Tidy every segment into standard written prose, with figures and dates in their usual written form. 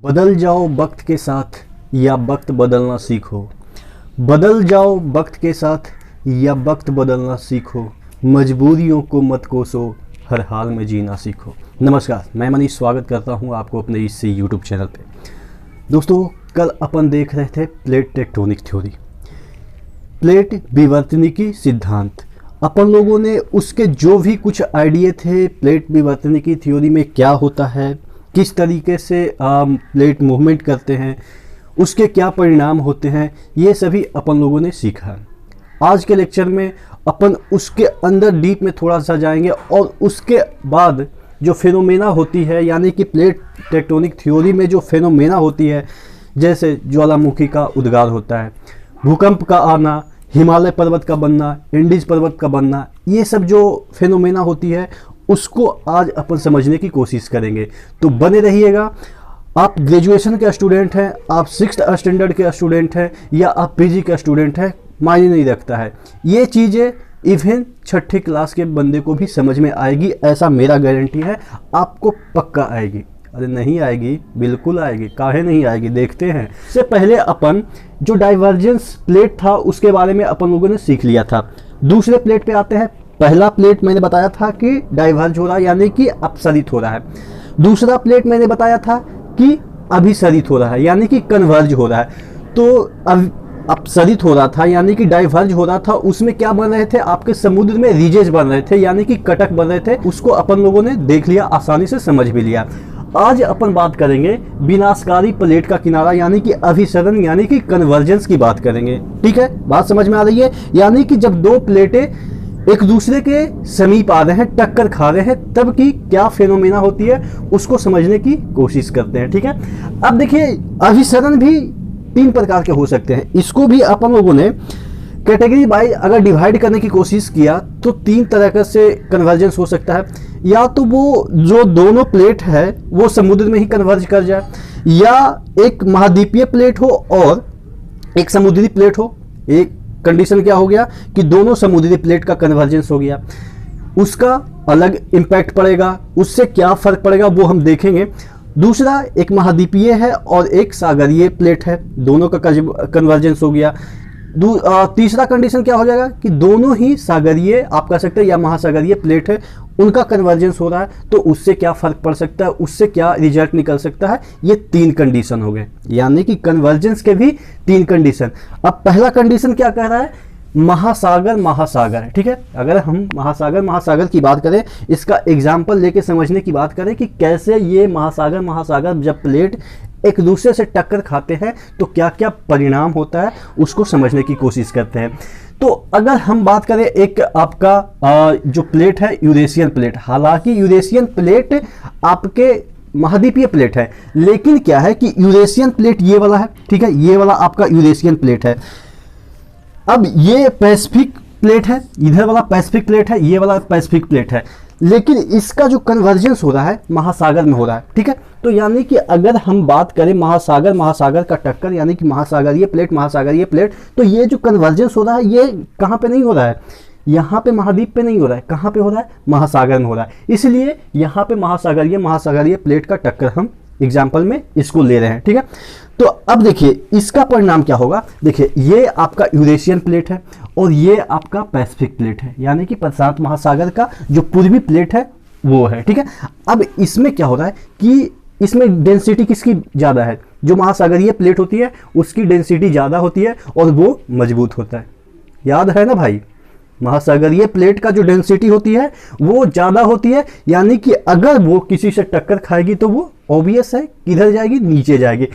बदल जाओ वक्त के साथ या वक्त बदलना सीखो। बदल जाओ वक्त के साथ या वक्त बदलना सीखो। मजबूरियों को मत कोसो, हर हाल में जीना सीखो। नमस्कार, मैं मनीष स्वागत करता हूं आपको अपने इस यूट्यूब चैनल पे। दोस्तों, कल अपन देख रहे थे प्लेट टेक्टोनिक थ्योरी, प्लेट विवर्तनिकी सिद्धांत। अपन लोगों ने उसके जो भी कुछ आइडिया थे, प्लेट विवर्तनिकी थ्योरी में क्या होता है, किस तरीके से प्लेट मूवमेंट करते हैं, उसके क्या परिणाम होते हैं, ये सभी अपन लोगों ने सीखा। आज के लेक्चर में अपन उसके अंदर डीप में थोड़ा सा जाएंगे और उसके बाद जो फेनोमेना होती है, यानी कि प्लेट टेक्टोनिक थ्योरी में जो फेनोमेना होती है, जैसे ज्वालामुखी का उद्गार होता है, भूकंप का आना, हिमालय पर्वत का बनना, इंडीज पर्वत का बनना, ये सब जो फेनोमेना होती है उसको आज अपन समझने की कोशिश करेंगे। तो बने रहिएगा। आप ग्रेजुएशन के स्टूडेंट हैं, आप 6th स्टैंडर्ड के स्टूडेंट हैं या आप पीजी के स्टूडेंट हैं, मायने नहीं रखता है। ये चीज़ें इवन 6ठी क्लास के बंदे को भी समझ में आएगी, ऐसा मेरा गारंटी है। आपको पक्का आएगी। अरे नहीं आएगी, बिल्कुल आएगी, काहे नहीं आएगी, देखते हैं। इससे पहले अपन जो डाइवर्जेंस प्लेट था उसके बारे में अपन लोगों ने सीख लिया था। दूसरे प्लेट पे आते हैं। पहला प्लेट मैंने बताया था कि डाइवर्ज हो रहा है, यानी कि अपसरित हो रहा है। दूसरा प्लेट मैंने बताया था कि अभिसरित हो रहा है, यानी कि कन्वर्ज हो रहा है। तो अपसरित हो रहा था यानी कि डाइवर्ज हो रहा था, उसमें क्या बन रहे थे, आपके समुद्र में रीजेज बन रहे थे, यानी कि कटक बन रहे थे। उसको अपन लोगों ने देख लिया, आसानी से समझ भी लिया। आज अपन बात करेंगे विनाशकारी प्लेट का किनारा, यानी कि अभिसरण, यानी कि कन्वर्जेंस की बात करेंगे। ठीक है, बात समझ में आ रही है? यानी कि जब दो प्लेटें एक दूसरे के समीप आ रहे हैं, टक्कर खा रहे हैं, तब की क्या फेनोमेना होती है उसको समझने की कोशिश करते हैं। ठीक है, अब देखिए, अभिसरण भी 3 प्रकार के हो सकते हैं। इसको भी अपन लोगों ने कैटेगरी बाय अगर डिवाइड करने की कोशिश किया तो 3 तरह से कन्वर्जेंस हो सकता है। या तो वो जो दोनों प्लेट है वो समुद्र में ही कन्वर्ज कर जाए, या एक महाद्वीपीय प्लेट हो और एक समुद्री प्लेट हो। एक कंडीशन क्या हो गया कि दोनों समुद्री प्लेट का कन्वर्जेंस हो गया, उसका अलग इम्पैक्ट पड़ेगा। उससे क्या फर्क पड़ेगा वो हम देखेंगे। दूसरा, एक महाद्वीपीय है और एक सागरीय प्लेट है, दोनों का कन्वर्जेंस हो गया। तीसरा कंडीशन क्या हो जाएगा कि दोनों ही सागरीय, आप कह सकते हैं, या महासागरीय प्लेट है, उनका कन्वर्जेंस हो रहा है। तो उससे क्या फर्क पड़ सकता है, उससे क्या रिजल्ट निकल सकता है। ये 3 कंडीशन हो गए, यानी कि कन्वर्जेंस के भी 3 कंडीशन। अब पहला कंडीशन क्या कह रहा है, महासागर महासागर। ठीक है, अगर हम महासागर महासागर की बात करें, इसका एग्जाम्पल लेके समझने की बात करें कि कैसे ये महासागर महासागर जब प्लेट एक दूसरे से टक्कर खाते हैं तो क्या क्या परिणाम होता है, उसको समझने की कोशिश करते हैं। तो अगर हम बात करें एक आपका जो प्लेट है, यूरेशियन प्लेट। हालांकि यूरेशियन प्लेट आपके महाद्वीपीय प्लेट है, लेकिन क्या है कि यूरेशियन प्लेट ये वाला है। ठीक है, ये वाला आपका यूरेशियन प्लेट है। अब ये पैसिफिक प्लेट है, इधर वाला पैसिफिक प्लेट है, ये वाला पैसिफिक प्लेट है, लेकिन इसका जो कन्वर्जेंस हो रहा है महासागर में हो रहा है। ठीक है, तो यानी कि अगर हम बात करें महासागर महासागर का टक्कर, यानी कि महासागरीय प्लेट, तो ये जो कन्वर्जेंस हो रहा है ये कहाँ पे नहीं हो रहा है, यहाँ पे महाद्वीप पे नहीं हो रहा है। कहाँ पे हो रहा है, महासागर में हो रहा है। इसलिए यहाँ पे महासागरीय प्लेट का टक्कर हम एग्जाम्पल में इसको ले रहे हैं। ठीक है, तो अब देखिए इसका परिणाम क्या होगा। देखिए, ये आपका यूरेशियन प्लेट है और ये आपका पैसिफिक प्लेट है, यानी कि प्रशांत महासागर का जो पूर्वी प्लेट है वो है। ठीक है, अब इसमें क्या हो रहा है कि इसमें डेंसिटी किसकी ज़्यादा है, जो महासागरीय प्लेट होती है उसकी डेंसिटी ज़्यादा होती है और वो मजबूत होता है। याद है ना भाई, महासागरीय प्लेट का जो डेंसिटी होती है वो ज़्यादा होती है, यानी कि अगर वो किसी से टक्कर खाएगी तो वो ऑब्वियस है किधर जाएगी, नीचे जाएगी।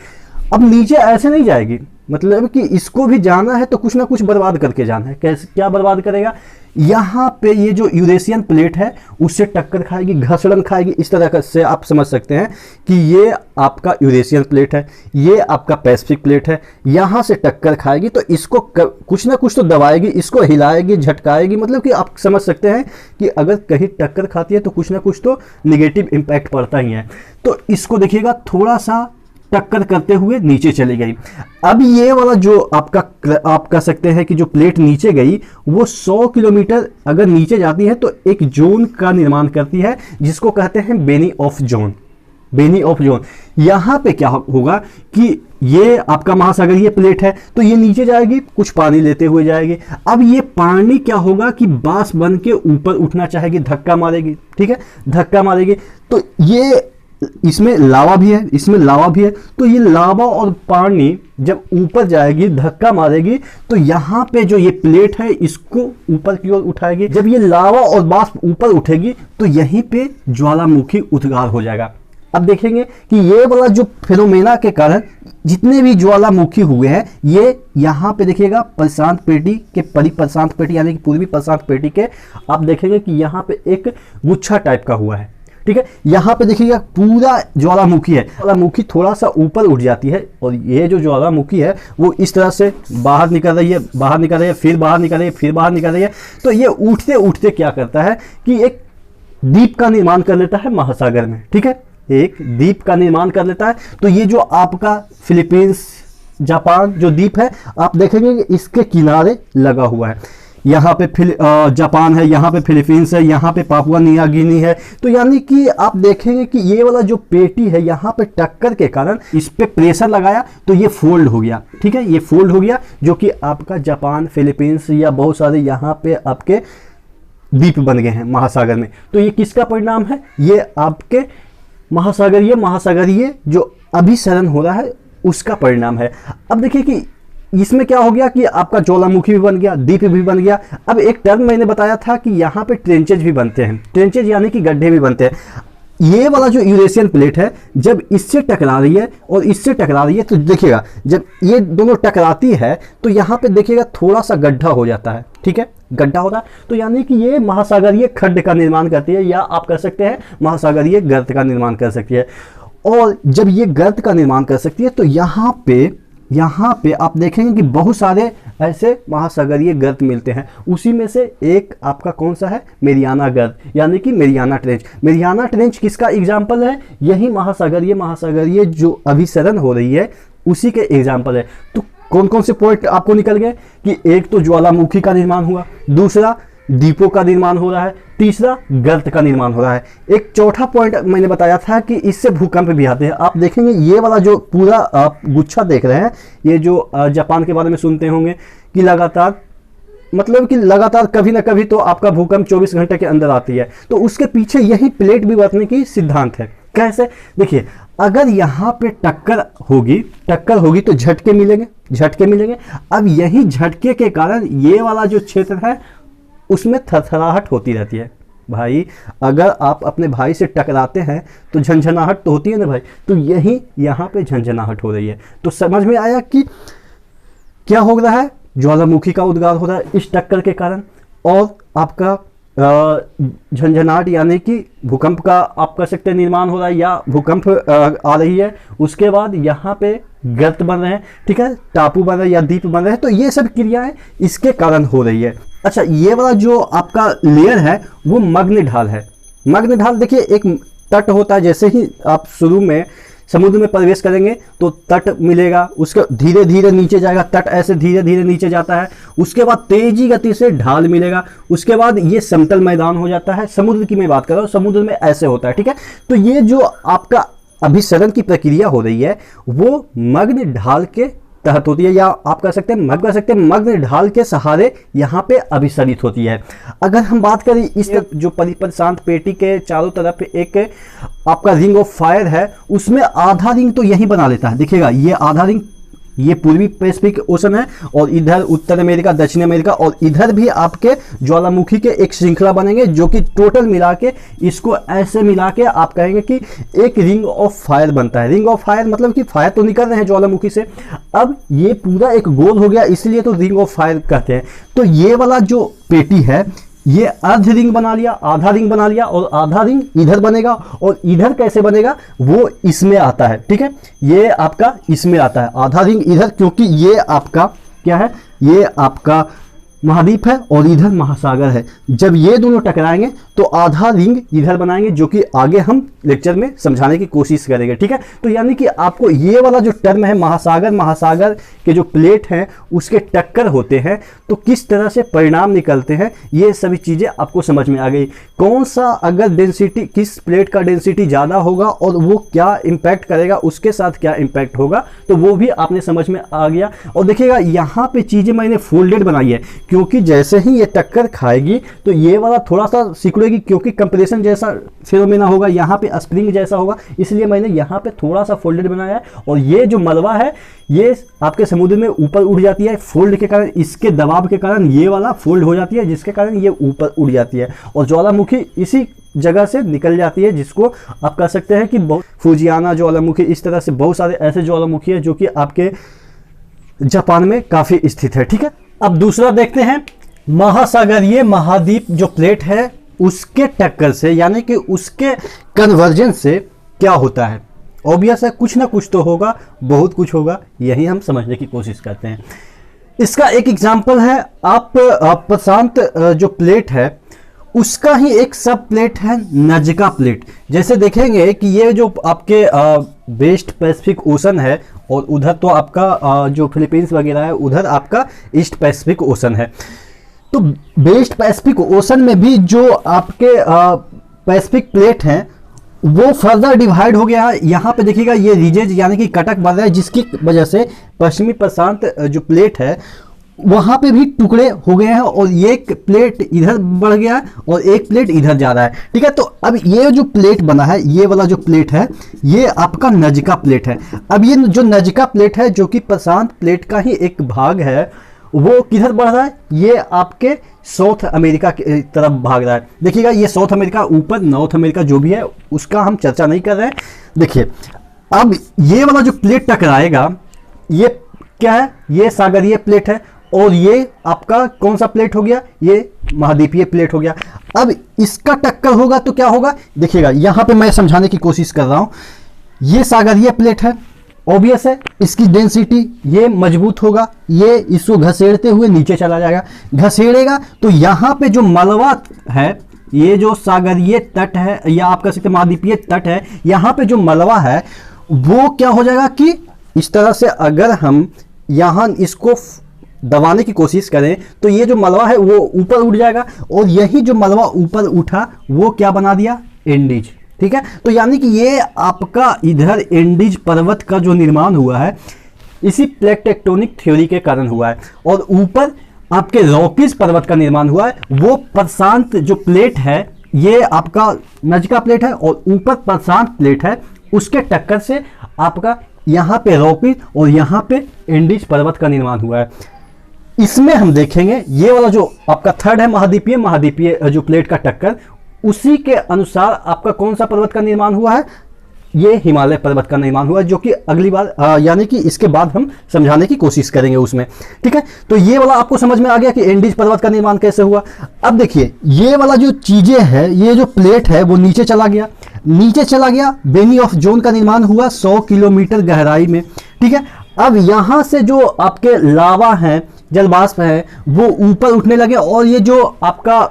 अब नीचे ऐसे नहीं जाएगी, मतलब कि इसको भी जाना है तो कुछ ना कुछ बर्बाद करके जाना है। कैसे, क्या बर्बाद करेगा, यहाँ पे ये जो यूरेशियन प्लेट है उससे टक्कर खाएगी, घसड़न खाएगी। इस तरह से आप समझ सकते हैं कि ये आपका यूरेशियन प्लेट है, ये आपका पैसिफिक प्लेट है, यहाँ से टक्कर खाएगी तो इसको कुछ ना कुछ तो दबाएगी, इसको हिलाएगी, झटकाएगी। मतलब कि आप समझ सकते हैं कि अगर कहीं टक्कर खाती है तो कुछ ना कुछ तो निगेटिव इम्पैक्ट पड़ता ही है। तो इसको देखिएगा, थोड़ा सा टक्कर करते हुए नीचे चली गई। अब ये वाला जो आप कह सकते हैं कि जो प्लेट नीचे गई वो 100 किलोमीटर अगर नीचे जाती है तो एक जोन का निर्माण करती है जिसको कहते हैं Benioff zone. Benioff zone. यहाँ पे क्या होगा कि ये आपका महासागरीय प्लेट है, तो ये नीचे जाएगी, कुछ पानी लेते हुए जाएगी। अब ये पानी क्या होगा कि बांस बन के ऊपर उठना चाहेगी, धक्का मारेगी, ठीक है, धक्का मारेगी। तो ये इसमें लावा भी है, इसमें लावा भी है, तो ये लावा और पानी जब ऊपर जाएगी, धक्का मारेगी, तो यहाँ पे जो ये प्लेट है इसको ऊपर की ओर उठाएगी। जब ये लावा और वाष्प ऊपर उठेगी तो यहीं पे ज्वालामुखी उद्गार हो जाएगा। अब देखेंगे कि ये वाला जो फिनोमेना के कारण जितने भी ज्वालामुखी हुए हैं, ये यहाँ पे देखिएगा प्रशांत पेटी के परिप्रशांत पेटी यानी कि पूर्वी प्रशांत पेटी के, आप देखेंगे कि यहाँ पे एक गुच्छा टाइप का हुआ है, ठीक है। यहाँ पे देखिएगा पूरा ज्वालामुखी है, ज्वालामुखी थोड़ा सा ऊपर उठ जाती है और ये जो ज्वालामुखी है वो इस तरह से बाहर निकल रही है, बाहर निकल रही है, फिर बाहर निकल रही है, फिर बाहर निकल रही है। तो ये उठते उठते क्या करता है कि एक द्वीप का निर्माण कर लेता है महासागर में, ठीक है, एक द्वीप का निर्माण कर लेता है। तो ये जो आपका फिलीपींस जापान जो द्वीप है, आप देखेंगे कि इसके किनारे लगा हुआ है। यहाँ पे जापान है, यहाँ पे फिलीपींस है, यहाँ पे पापुआ न्यू गिनी है। तो यानी कि आप देखेंगे कि ये वाला जो पेटी है, यहाँ पे टक्कर के कारण इस पे प्रेशर लगाया तो ये फोल्ड हो गया, ठीक है, ये फोल्ड हो गया, जो कि आपका जापान, फिलीपींस या बहुत सारे यहाँ पे आपके द्वीप बन गए हैं महासागर में। तो ये किसका परिणाम है? ये आपके महासागरीय जो अभिसरण हो रहा है उसका परिणाम है। अब देखिए कि इसमें क्या हो गया कि आपका ज्वालामुखी भी बन गया, द्वीप भी बन गया। अब एक टर्म मैंने बताया था कि यहाँ पे ट्रेंचेज भी बनते हैं, ट्रेंचेज यानी कि गड्ढे भी बनते हैं। ये वाला जो यूरेशियन प्लेट है जब इससे टकरा रही है और इससे टकरा रही है, तो देखिएगा जब ये दोनों टकराती है तो यहाँ पे देखिएगा थोड़ा सा गड्ढा हो जाता है, ठीक है, गड्ढा होता है। तो यानी कि ये महासागरीय खड्ड का निर्माण करती है, या आप कह सकते हैं महासागरीय गर्त का निर्माण कर सकती है। और जब ये गर्त का निर्माण कर सकती है तो यहाँ पे आप देखेंगे कि बहुत सारे ऐसे महासागरीय गर्त मिलते हैं। उसी में से एक आपका कौन सा है? मेरियाना गर्त, यानी कि मेरियाना ट्रेंच। मेरियाना ट्रेंच किसका एग्जाम्पल है? यही महासागरीय जो अभिसरण हो रही है उसी के एग्जाम्पल है। तो कौन कौन से पॉइंट आपको निकल गए कि एक तो ज्वालामुखी का निर्माण हुआ, दूसरा द्वीपों का निर्माण हो रहा है, तीसरा गर्त का निर्माण हो रहा है। एक चौथा पॉइंट मैंने बताया था कि इससे भूकंप भी आते हैं। आप देखेंगे ये वाला जो पूरा आप गुच्छा देख रहे हैं, ये जो जापान के बारे में सुनते होंगे कि लगातार कभी ना कभी तो आपका भूकंप 24 घंटे के अंदर आती है। तो उसके पीछे यही प्लेट भी बरतने की सिद्धांत है। कैसे? देखिए, अगर यहाँ पे टक्कर होगी तो झटके मिलेंगे। अब यही झटके के कारण ये वाला जो क्षेत्र है उसमें थरथराहट होती रहती है। भाई अगर आप अपने भाई से टकराते हैं तो झंझनाहट तो होती है ना भाई, तो यही यहाँ पे झंझनाहट हो रही है। तो समझ में आया कि क्या हो रहा है? ज्वालामुखी का उद्गार हो रहा है इस टक्कर के कारण, और आपका झंझनाहट यानी कि भूकंप का आप कह सकते हैं निर्माण हो रहा है, या भूकंप आ रही है। उसके बाद यहाँ पे गर्त बन रहे हैं, ठीक है, टापू बन रहे हैं या द्वीप बन रहे हैं। तो ये सब क्रियाएं इसके कारण हो रही है। अच्छा, ये वाला जो आपका लेयर है वो मग्न ढाल है। मग्न ढाल देखिए, एक तट होता है, जैसे ही आप शुरू में समुद्र में प्रवेश करेंगे तो तट मिलेगा, उसके धीरे धीरे नीचे जाएगा, तट ऐसे धीरे धीरे नीचे जाता है, उसके बाद तेजी गति से ढाल मिलेगा, उसके बाद ये समतल मैदान हो जाता है। समुद्र की मैं बात कर रहा हूँ, समुद्र में ऐसे होता है, ठीक है। तो ये जो आपका अभिसरण की प्रक्रिया हो रही है वो मग्न ढाल के तहत होती है, या आप कह सकते हैं मग्न ढाल के सहारे यहाँ पे अभिसरित होती है। अगर हम बात करें इस जो परिप्रशांत पेटी के चारों तरफ एक आपका रिंग ऑफ फायर है, उसमें आधा रिंग तो यही बना लेता है। देखिएगा ये आधा रिंग, ये पूर्वी पैसिफिक ओशन है, और इधर उत्तर अमेरिका, दक्षिण अमेरिका, और इधर भी आपके ज्वालामुखी के एक श्रृंखला बनेंगे, जो कि टोटल मिला के इसको ऐसे मिला के आप कहेंगे कि एक रिंग ऑफ फायर बनता है। रिंग ऑफ फायर मतलब कि फायर तो निकल रहे हैं ज्वालामुखी से, अब ये पूरा एक गोल हो गया, इसलिए तो रिंग ऑफ फायर कहते हैं। तो ये वाला जो पेटी है ये अर्ध रिंग बना लिया, आधा रिंग बना लिया, और आधा रिंग इधर बनेगा, और इधर कैसे बनेगा वो इसमें आता है, ठीक है, ये आपका इसमें आता है आधा रिंग इधर, क्योंकि ये आपका क्या है, ये आपका महाद्वीप है और इधर महासागर है। जब ये दोनों टकराएंगे तो आधा रिंग इधर बनाएंगे, जो कि आगे हम लेक्चर में समझाने की कोशिश करेंगे, ठीक है। तो यानी कि आपको ये वाला जो टर्म है महासागर, महासागर के जो प्लेट हैं उसके टक्कर होते हैं तो किस तरह से परिणाम निकलते हैं, ये सभी चीज़ें आपको समझ में आ गई। कौन सा अगर डेंसिटी, किस प्लेट का डेंसिटी ज़्यादा होगा और वो क्या इम्पैक्ट करेगा, उसके साथ क्या इम्पैक्ट होगा, तो वो भी आपने समझ में आ गया। और देखिएगा यहाँ पे चीज़ें मैंने फोल्डेड बनाई है, क्योंकि जैसे ही ये टक्कर खाएगी तो ये वाला थोड़ा सा सिकुड़ेगी, क्योंकि कंप्रेशन जैसा फिनोमेना होगा, यहाँ पे स्प्रिंग जैसा होगा, इसलिए मैंने यहाँ पे थोड़ा सा फोल्डेड बनाया है। और ये जो मलबा है ये आपके समुद्र में ऊपर उड़ जाती है फोल्ड के कारण, इसके दबाव के कारण ये वाला फोल्ड हो जाती है, जिसके कारण ये ऊपर उड़ जाती है और ज्वालामुखी इसी जगह से निकल जाती है, जिसको आप कह सकते हैं कि फुजियाना ज्वालामुखी, इस तरह से बहुत सारे ऐसे ज्वालामुखी है जो कि आपके जापान में काफ़ी स्थित है, ठीक है। अब दूसरा देखते हैं, महासागरीय महाद्वीप जो प्लेट है उसके टक्कर से, यानी कि उसके कन्वर्जन से क्या होता है। ऑब्वियस है कुछ ना कुछ तो होगा, बहुत कुछ होगा, यही हम समझने की कोशिश करते हैं। इसका एक एग्जाम्पल है, आप प्रशांत जो प्लेट है उसका ही एक सब प्लेट है नजका प्लेट। जैसे देखेंगे कि ये जो आपके वेस्ट पैसिफिक ओशन है और उधर तो आपका जो फिलीपींस वगैरह है, उधर आपका ईस्ट पैसिफिक ओशन है। तो वेस्ट पैसिफिक ओशन में भी जो आपके पैसिफिक प्लेट हैं वो फर्दर डिवाइड हो गया है। यहाँ पे देखिएगा ये रिजेज यानी कि कटक बन रहा है, जिसकी वजह से पश्चिमी प्रशांत जो प्लेट है वहाँ पे भी टुकड़े हो गए हैं और एक प्लेट इधर बढ़ गया है और एक प्लेट इधर जा रहा है, ठीक है। तो अब ये जो प्लेट बना है, ये वाला जो प्लेट है ये आपका नजका प्लेट है। अब ये जो नजका प्लेट है जो कि प्रशांत प्लेट का ही एक भाग है, वो किधर बढ़ रहा है, ये आपके साउथ अमेरिका की तरफ भाग रहा है। देखिएगा ये साउथ अमेरिका, ऊपर नॉर्थ अमेरिका जो भी है उसका हम चर्चा नहीं कर रहे हैं। देखिए अब ये वाला जो प्लेट टकराएगा ये क्या है, ये सागरीय प्लेट है और ये आपका कौन सा प्लेट हो गया, ये महाद्वीपीय प्लेट हो गया। अब इसका टक्कर होगा तो क्या होगा, देखिएगा यहाँ पे मैं समझाने की कोशिश कर रहा हूँ। ये सागरीय प्लेट है, ऑब्वियस है इसकी डेंसिटी ये मजबूत होगा, ये इसको घसेड़ते हुए नीचे चला जाएगा, घसेड़ेगा तो यहाँ पे जो मलबा है, ये जो सागरीय तट है या आप कह सकते हैं महाद्वीपीय तट है, यहाँ पे जो मलबा है वो क्या हो जाएगा कि इस तरह से अगर हम यहाँ इसको दबाने की कोशिश करें तो ये जो मलबा है वो ऊपर उठ जाएगा और यही जो मलबा ऊपर उठा वो क्या बना दिया, एंडीज, ठीक है। तो यानी कि ये आपका इधर एंडीज पर्वत का जो निर्माण हुआ है इसी प्लेट टेक्टोनिक थ्योरी के कारण हुआ है और ऊपर आपके रॉकीज पर्वत का निर्माण हुआ है। वो प्रशांत जो प्लेट है ये आपका नजका प्लेट है और ऊपर प्रशांत प्लेट है, उसके टक्कर से आपका यहाँ पे रॉकीज और यहाँ पे एंडीज पर्वत का निर्माण हुआ है। इसमें हम देखेंगे ये वाला जो आपका थर्ड है महाद्वीपीय जो प्लेट का टक्कर, उसी के अनुसार आपका कौन सा पर्वत का निर्माण हुआ है, ये हिमालय पर्वत का निर्माण हुआ है, जो कि अगली बार यानी कि इसके बाद हम समझाने की कोशिश करेंगे उसमें, ठीक है। तो ये वाला आपको समझ में आ गया कि एंडीज पर्वत का निर्माण कैसे हुआ। अब देखिए ये वाला जो चीजें है, ये जो प्लेट है वो नीचे चला गया, बेनी ऑफ जोन का निर्माण हुआ 100 किलोमीटर गहराई में, ठीक है। अब यहाँ से जो आपके लावा हैं, जलवाष्प है, वो ऊपर उठने लगे और ये जो आपका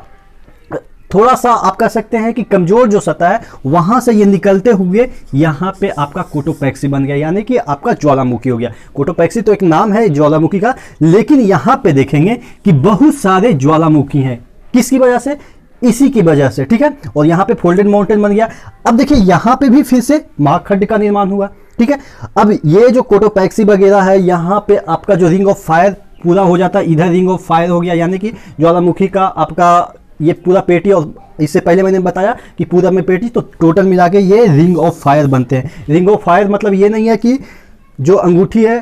थोड़ा सा आप कह सकते हैं कि कमजोर जो सतह है वहां से ये निकलते हुए यहाँ पे आपका कोटोपैक्सी बन गया, यानी कि आपका ज्वालामुखी हो गया। कोटोपैक्सी तो एक नाम है ज्वालामुखी का, लेकिन यहाँ पे देखेंगे कि बहुत सारे ज्वालामुखी हैं, किसकी वजह से, इसी की वजह से, ठीक है। और यहाँ पे फोल्डेड माउंटेन बन गया। अब देखिए यहाँ पे भी फिर से महाखंड का निर्माण हुआ, ठीक है। अब ये जो कोटोपैक्सी वगैरह है, यहाँ पे आपका जो रिंग ऑफ फायर पूरा हो जाता है, इधर रिंग ऑफ फायर हो गया, यानी कि ज्वालामुखी का आपका ये पूरा पेटी, और इससे पहले मैंने बताया कि पूरा में पेटी, तो टोटल मिला के ये रिंग ऑफ फायर बनते हैं। रिंग ऑफ फायर मतलब ये नहीं है कि जो अंगूठी है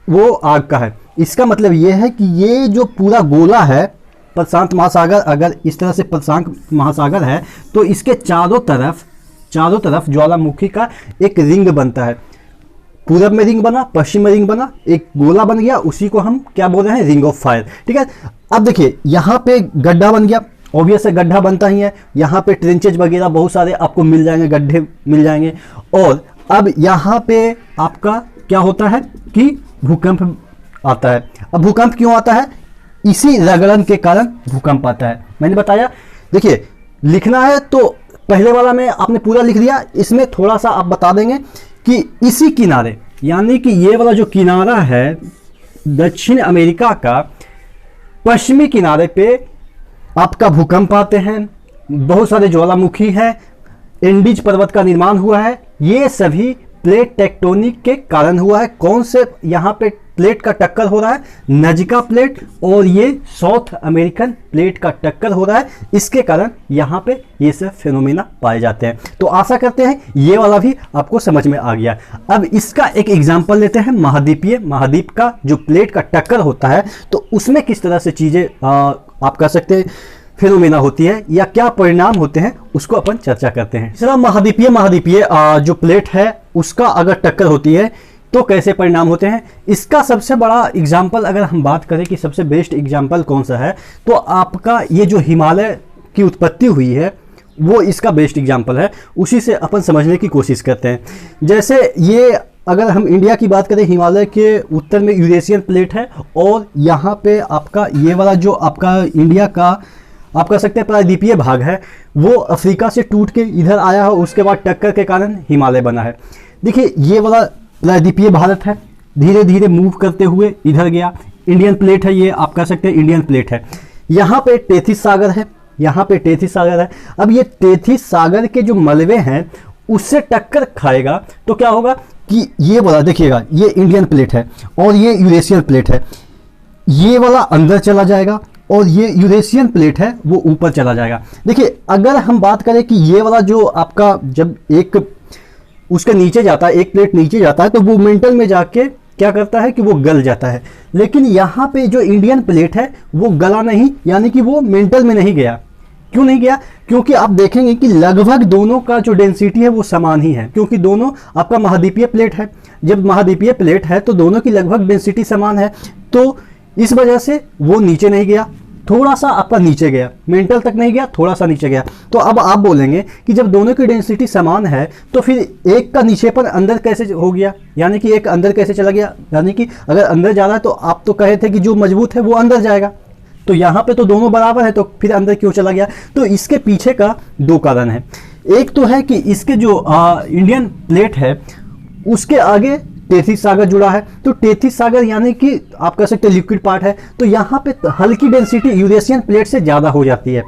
वो आग का है, इसका मतलब ये है कि ये जो पूरा गोला है प्रशांत महासागर, अगर इस तरह से प्रशांत महासागर है तो इसके चारों तरफ ज्वालामुखी का एक रिंग बनता है। पूरब में रिंग बना, पश्चिम में रिंग बना, एक गोला बन गया, उसी को हम क्या बोल रहे हैं, रिंग ऑफ फायर, ठीक है। अब देखिए यहाँ पे गड्ढा बन गया, ऑब्वियस है गड्ढा बनता ही है, यहाँ पे ट्रेंचेज वगैरह बहुत सारे आपको मिल जाएंगे, गड्ढे मिल जाएंगे। और अब यहाँ पे आपका क्या होता है कि भूकंप आता है। अब भूकंप क्यों आता है, इसी रगड़न के कारण भूकंप आता है। मैंने बताया, देखिए लिखना है तो पहले वाला में आपने पूरा लिख दिया, इसमें थोड़ा सा आप बता देंगे कि इसी किनारे, यानी कि ये वाला जो किनारा है दक्षिण अमेरिका का पश्चिमी किनारे पे आपका भूकंप आते हैं, बहुत सारे ज्वालामुखी हैं, एंडीज पर्वत का निर्माण हुआ है। ये सभी प्लेट टेक्टोनिक के कारण हुआ है। कौन से यहाँ पे प्लेट का टक्कर हो रहा है? नजिका प्लेट और ये साउथ अमेरिकन प्लेट का टक्कर हो रहा है, इसके कारण यहाँ पे ये सब फिनोमेना पाए जाते हैं। तो आशा करते हैं ये वाला भी आपको समझ में आ गया। अब इसका एक एग्जाम्पल लेते हैं, महाद्वीपीय, महाद्वीप का जो प्लेट का टक्कर होता है तो उसमें किस तरह से चीज़ें आप कह सकते हैं फिनोमेना होती है या क्या परिणाम होते हैं, उसको अपन चर्चा करते हैं। तीसरा महाद्वीपीय जो प्लेट है उसका अगर टक्कर होती है तो कैसे परिणाम होते हैं। इसका सबसे बड़ा एग्जाम्पल अगर हम बात करें कि सबसे बेस्ट एग्जाम्पल कौन सा है, तो आपका ये जो हिमालय की उत्पत्ति हुई है वो इसका बेस्ट एग्जाम्पल है। उसी से अपन समझने की कोशिश करते हैं। जैसे ये अगर हम इंडिया की बात करें, हिमालय के उत्तर में यूरेशियन प्लेट है और यहाँ पे आपका ये वाला जो आपका इंडिया का आप कह सकते हैं प्रायद्वीपीय भाग है वो अफ्रीका से टूट के इधर आया है, उसके बाद टक्कर के कारण हिमालय बना है। देखिए ये वाला प्रायद्वीपीय भारत है, धीरे धीरे मूव करते हुए इधर गया। इंडियन प्लेट है, ये आप कह सकते हैं इंडियन प्लेट है। यहाँ पे टेथिस सागर है, यहाँ पे टेथिस सागर है। अब ये टेथिस सागर के जो मलबे हैं उससे टक्कर खाएगा तो क्या होगा कि ये वाला देखिएगा, ये इंडियन प्लेट है और ये यूरेशियन प्लेट है, ये वाला अंदर चला जाएगा और ये यूरेशियन प्लेट है वो ऊपर चला जाएगा। देखिए अगर हम बात करें कि ये वाला जो आपका जब एक उसके नीचे जाता है, एक प्लेट नीचे जाता है तो वो मेंटल में जाके क्या करता है कि वो गल जाता है, लेकिन यहाँ पे जो इंडियन प्लेट है वो गला नहीं, यानी कि वो मेंटल में नहीं गया। क्यों नहीं गया? क्योंकि आप देखेंगे कि लगभग दोनों का जो डेंसिटी है वो समान ही है, क्योंकि दोनों आपका महाद्वीपीय प्लेट है। जब महाद्वीपीय प्लेट है तो दोनों की लगभग डेंसिटी समान है, तो इस वजह से वो नीचे नहीं गया, थोड़ा सा आपका नीचे गया, मेंटल तक नहीं गया, थोड़ा सा नीचे गया। तो अब आप बोलेंगे कि जब दोनों की डेंसिटी समान है तो फिर एक का नीचेपन अंदर कैसे हो गया, यानी कि एक अंदर कैसे चला गया? यानी कि अगर अंदर जा रहा है तो आप तो कहे थे कि जो मजबूत है वो अंदर जाएगा, तो यहाँ पे तो दोनों बराबर है, तो फिर अंदर क्यों चला गया? तो इसके पीछे का दो कारण है। एक तो है कि इसके जो इंडियन प्लेट है उसके आगे टेथिस सागर जुड़ा है, तो टेथिस सागर यानी कि आप कह सकते हैं लिक्विड पार्ट है, तो यहाँ पे हल्की डेंसिटी यूरेशियन प्लेट से ज़्यादा हो जाती है,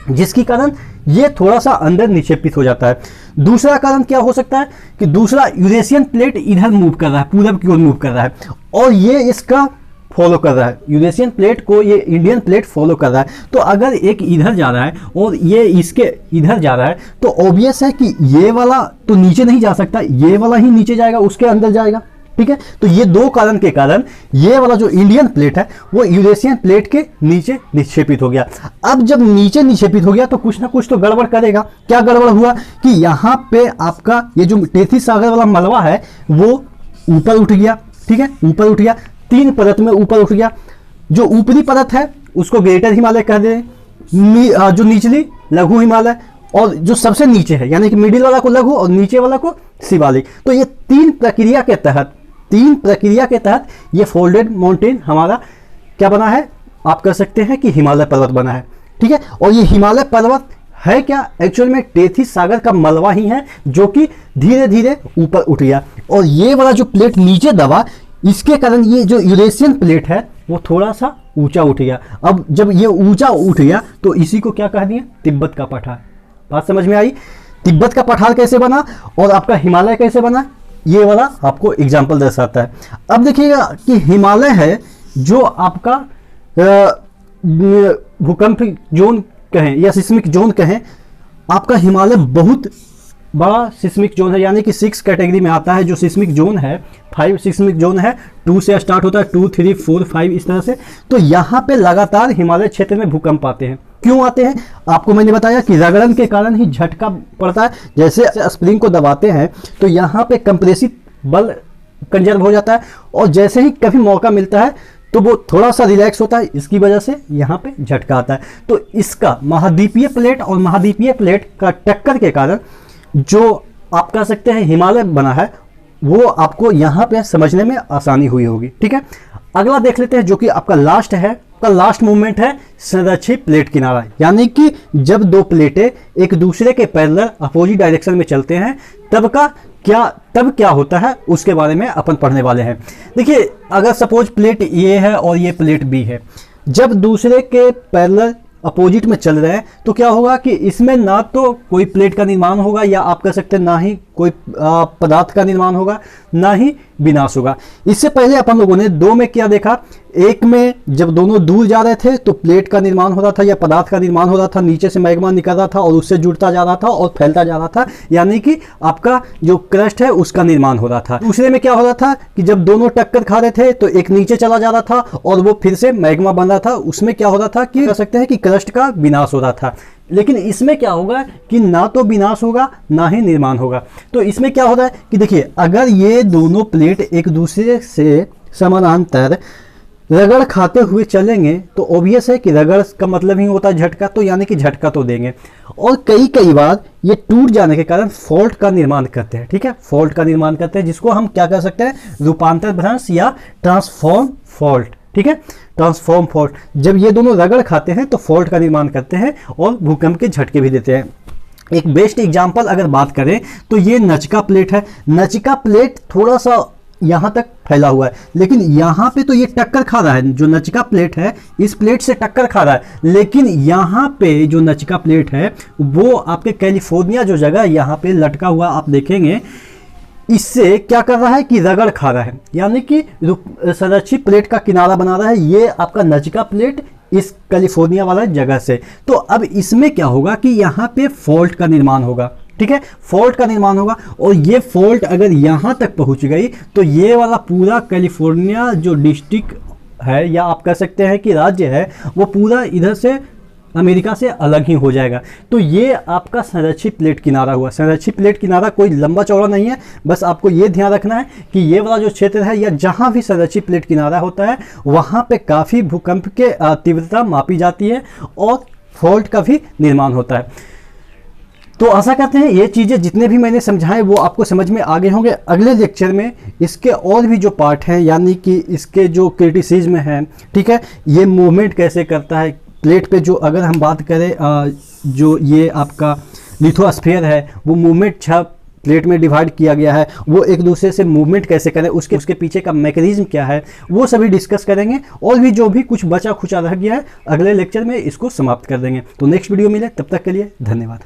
जिसके कारण ये थोड़ा सा अंदर निक्षेपित हो जाता है। दूसरा कारण क्या हो सकता है कि दूसरा यूरेशियन प्लेट इधर मूव कर रहा है, पूरब की ओर मूव कर रहा है और ये इसका फॉलो कर रहा है, यूरेशियन प्लेट को ये इंडियन प्लेट फॉलो कर रहा है। तो अगर एक इधर जा रहा है और ये इसके इधर जा रहा है तो ऑब्वियस है कि ये वाला तो नीचे नहीं जा सकता, ये वाला ही नीचे जाएगा, उसके अंदर जाएगा। ठीक है, तो ये दो कारण के कारण ये वाला जो इंडियन प्लेट है वो यूरेशियन प्लेट के नीचे निक्षेपित हो गया। अब जब नीचे निक्षेपित हो गया तो कुछ ना कुछ तो गड़बड़ करेगा। क्या गड़बड़ हुआ कि यहाँ पे आपका ये जो टेथिस सागर वाला मलबा है वो ऊपर उठ गया। ठीक है, ऊपर उठ गया, 3 परत में ऊपर उठ गया। जो ऊपरी परत है उसको ग्रेटर हिमालय कह दे, जो निचली लघु हिमालय, और जो सबसे नीचे है यानी कि मिडिल वाला को लघु और नीचे वाला को शिवालिक। तो ये तीन प्रक्रिया के तहत ये फोल्डेड माउंटेन हमारा क्या बना है, आप कह सकते हैं कि हिमालय पर्वत बना है। ठीक है, और ये हिमालय पर्वत है क्या, एक्चुअल में टेथिस सागर का मलबा ही है जो कि धीरे धीरे ऊपर उठ गया और ये वाला जो प्लेट नीचे दबा, इसके कारण ये जो यूरेशियन प्लेट है वो थोड़ा सा ऊंचा उठ गया। अब जब ये ऊंचा उठ गया तो इसी को क्या कह दिया, तिब्बत का पठार। बात समझ में आई? तिब्बत का पठार कैसे बना और आपका हिमालय कैसे बना, ये वाला आपको एग्जाम्पल दर्शाता है। अब देखिएगा कि हिमालय है जो आपका भूकंप जोन कहें या सिस्मिक जोन कहें, आपका हिमालय बहुत बड़ा सिस्मिक जोन है, यानी कि 6 कैटेगरी में आता है। जो सिस्मिक जोन है 5 सिस्मिक जोन है, 2 से स्टार्ट होता है, 2, 3, 4, 5 इस तरह से। तो यहाँ पे लगातार हिमालय क्षेत्र में भूकंप आते हैं। क्यों आते हैं? आपको मैंने बताया कि रगड़न के कारण ही झटका पड़ता है। जैसे स्प्रिंग को दबाते हैं तो यहाँ पे कंप्रेसिव बल कंजर्व हो जाता है और जैसे ही कभी मौका मिलता है तो वो थोड़ा सा रिलैक्स होता है, इसकी वजह से यहाँ पे झटका आता है। तो इसका महाद्वीपीय प्लेट और महाद्वीपीय प्लेट का टक्कर के कारण जो आप कह सकते हैं हिमालय बना है, वो आपको यहाँ पे समझने में आसानी हुई होगी। ठीक है, अगला देख लेते हैं जो कि आपका लास्ट है, का लास्ट मूवमेंट है संरक्षित प्लेट किनारा। यानी कि जब दो प्लेटें एक दूसरे के पैरेलल अपोजिट डायरेक्शन में चलते हैं तब क्या होता है उसके बारे में अपन पढ़ने वाले हैं। देखिए, अगर सपोज प्लेट ए है और ये प्लेट बी है, जब दूसरे के पैरेलल अपोजिट में चल रहे हैं तो क्या होगा कि इसमें ना तो कोई प्लेट का निर्माण होगा, या आप कह सकते हैं ना ही कोई पदार्थ का निर्माण होगा, ना ही विनाश होगा। इससे पहले अपन लोगों ने दो में क्या देखा, एक में जब दोनों दूर जा रहे थे तो प्लेट का निर्माण हो रहा था या पदार्थ का निर्माण हो रहा था, नीचे से मैग्मा निकल रहा था और उससे जुड़ता जा रहा था और फैलता जा रहा था, यानी कि आपका जो क्रस्ट है उसका निर्माण हो रहा था। दूसरे में क्या हो रहा था कि जब दोनों टक्कर खा रहे थे तो एक नीचे चला जा रहा था और वो फिर से मैग्मा बन रहा था, उसमें क्या हो रहा था कि कह सकते हैं कि क्रस्ट का विनाश हो रहा था। लेकिन इसमें क्या होगा कि ना तो विनाश होगा ना ही निर्माण होगा। तो इसमें क्या हो रहा है कि देखिए, अगर ये दोनों प्लेट एक दूसरे से समानांतर रगड़ खाते हुए चलेंगे तो ऑब्वियस है कि रगड़ का मतलब ही होता है झटका, तो यानी कि झटका तो देंगे। और कई बार ये टूट जाने के कारण फॉल्ट का निर्माण करते हैं। ठीक है, फॉल्ट का निर्माण करते हैं, जिसको हम क्या कर सकते हैं, रूपांतर भ्रंश या ट्रांसफॉर्म फॉल्ट। ठीक है, ट्रांसफॉर्म फॉल्ट, जब ये दोनों रगड़ खाते हैं तो फॉल्ट का निर्माण करते हैं और भूकंप के झटके भी देते हैं। एक बेस्ट एग्जांपल अगर बात करें तो ये नचिका प्लेट है। नचिका प्लेट थोड़ा सा यहाँ तक फैला हुआ है, लेकिन यहाँ पे तो ये टक्कर खा रहा है, जो नचिका प्लेट है इस प्लेट से टक्कर खा रहा है, लेकिन यहाँ पे जो नचिका प्लेट है वो आपके कैलिफोर्निया जो जगह यहाँ पे लटका हुआ आप देखेंगे, इससे क्या कर रहा है कि रगड़ खा रहा है, यानी कि संरक्षित प्लेट का किनारा बना रहा है ये आपका नचिका प्लेट इस कैलिफोर्निया वाला जगह से। तो अब इसमें क्या होगा कि यहाँ पे फॉल्ट का निर्माण होगा। ठीक है, फॉल्ट का निर्माण होगा और ये फॉल्ट अगर यहाँ तक पहुँच गई तो ये वाला पूरा कैलिफोर्निया जो डिस्ट्रिक्ट है या आप कह सकते हैं कि राज्य है, वो पूरा इधर से अमेरिका से अलग ही हो जाएगा। तो ये आपका संरक्षित प्लेट किनारा हुआ। संरक्षित प्लेट किनारा कोई लंबा चौड़ा नहीं है, बस आपको ये ध्यान रखना है कि ये वाला जो क्षेत्र है या जहाँ भी संरक्षित प्लेट किनारा होता है वहाँ पे काफ़ी भूकंप के तीव्रता मापी जाती है और फॉल्ट का भी निर्माण होता है। तो आशा करते हैं ये चीज़ें जितने भी मैंने समझाए वो आपको समझ में आ गए होंगे। अगले लेक्चर में इसके और भी जो पार्ट हैं, यानी कि इसके जो क्रिटिसिज्म है, ठीक है, ये मूवमेंट कैसे करता है प्लेट पे, जो अगर हम बात करें जो ये आपका लिथोस्फीयर है वो मूवमेंट 6 प्लेट में डिवाइड किया गया है, वो एक दूसरे से मूवमेंट कैसे करें, उसके पीछे का मैकेनिज्म क्या है, वो सभी डिस्कस करेंगे। और भी जो भी कुछ बचा खुचा रह गया है अगले लेक्चर में इसको समाप्त कर देंगे। तो नेक्स्ट वीडियो मिले, तब तक के लिए धन्यवाद।